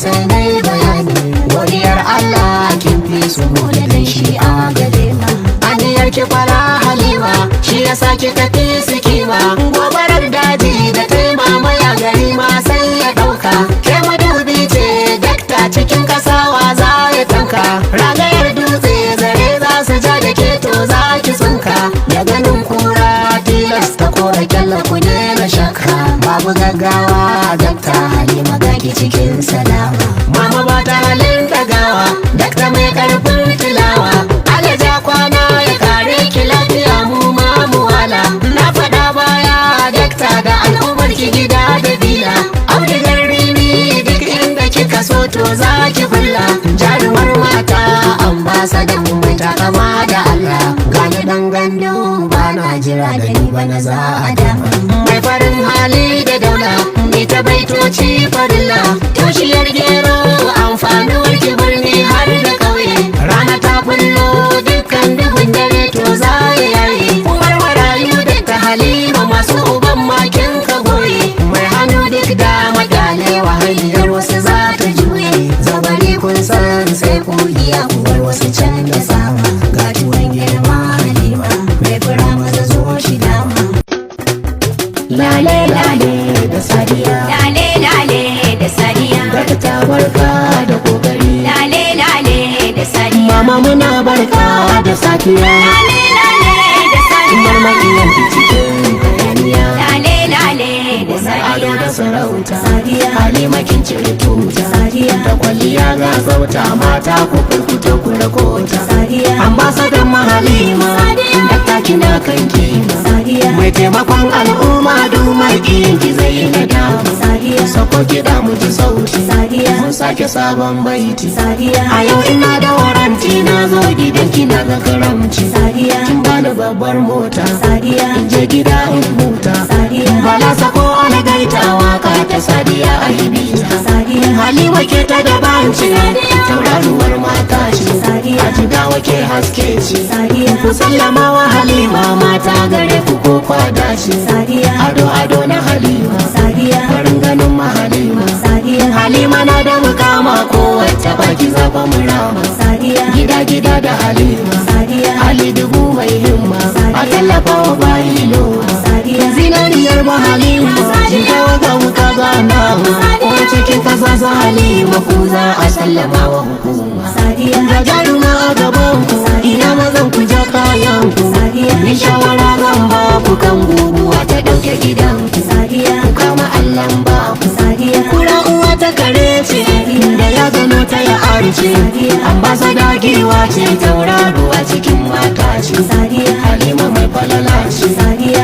sai dai bayani. Godiyar Allah kin fi su gode dan shi a gare ma. Aniyar ki fara Halima shi yasa kika fi su kima. Gobarar daji da taimama ya gari ma sai ya ɗauka. Ke madubi ce dakta cikin kasawa za ya tanka. Ragayar dutse zare za su ja da keto za ki tsinka. Da ganin kura tilasta kora kyalla ku daina shakka. Babu gaggawa dakta Halima gaki cikin salama. Mama ba ta halin dagawa dakta mai karfin tilawa. Alaja kwana ya kare ki lafiya mu ma mu wala. Na faɗa baya dakta da al'ummar ki gida da bila. Audigar rini duk inda kika so to za ki fulla. Jarumar mata ambasadan mai takama da Allah. Gani dan gandu ba na jira da ni bana za a dama. Mai farin hali da daula ni ta baitoci farilla. Toshiyar gero amfanuwar ki birni har da ƙauye. Rana ta kullo dukkan duhun dare to za ya yaye. Uwar marayu da ta Halima masu uban makin ka goye. Mai hannu duk da madale wahaliyar wasu za ta juye. Zabari kun san sai ku iya kuwar wasu can da sama. Ga tuwon girma Halima mai fura maza zo shi dama. Lale lale da sadiya, lale lale da sadiya, gata ta barka da kokari. lale lale da sadiya, Mama muna barka da safiya. lale lale da sadiya, Marmakiyan cikin hayaniya. lale lale da Wani ado da sadiya, sarauta Sadiya. Halima kin cire tuta. Sadiya. Da kwalliya ga sauta mata ku furkuta ku rakota. Sadiya. Ambasadan Halima dakta kina kan kima. Sadiya. Mai taimakon al'umma dumar ki zai na dama. Sadiya. Sako kiɗa mu ji sauti. Sadiya. Mun sake sabon baiti. Sadiya. A yau ina da waranti na zo gidan kina ga karamci. Sadiya. Kin bani babbar mota. Sadiya. In je gida in huta. Sadiya. Bala sako ana gaita waka ta Sadiya a yi bita. Sadiya. Halima ke ta da banci. Tauraruwar mata ce. Sadiya. A jigawa ke haske ce. Sadiya. Ku sallama wa Halima mata gare ku ko kwada shi. Sadiya. Ado ado na Halima. Sadiya. Farin ganin ma Halima. Sadiya. Halima na da mukama ko wacce baki zaba murama. Sadiya. Gida gida da Halima. Sadiya. Ali dubu mai himma. A tallafa wa bayi noma. Sadiya. Zinariyar ba Halima. Jigawa ga muka gana. Ko cikin kasa za Halima ku za a sallama wa hukuma. Sadiya. Da jaruma a gaban ku. Ina mazan ku ja kayan ku. Sadiya. Ni shawara zan ba ku kan guguwa ta ɗauke gidan ku. Sadiya. Kama Allah ba ku. Sadiya. Kura uwa ta kare ce da ya gano ta ya arce. Ambasada giwa ce tauraruwa cikin mata ce. Sadiya. Halima mai falala ce. Sadiya.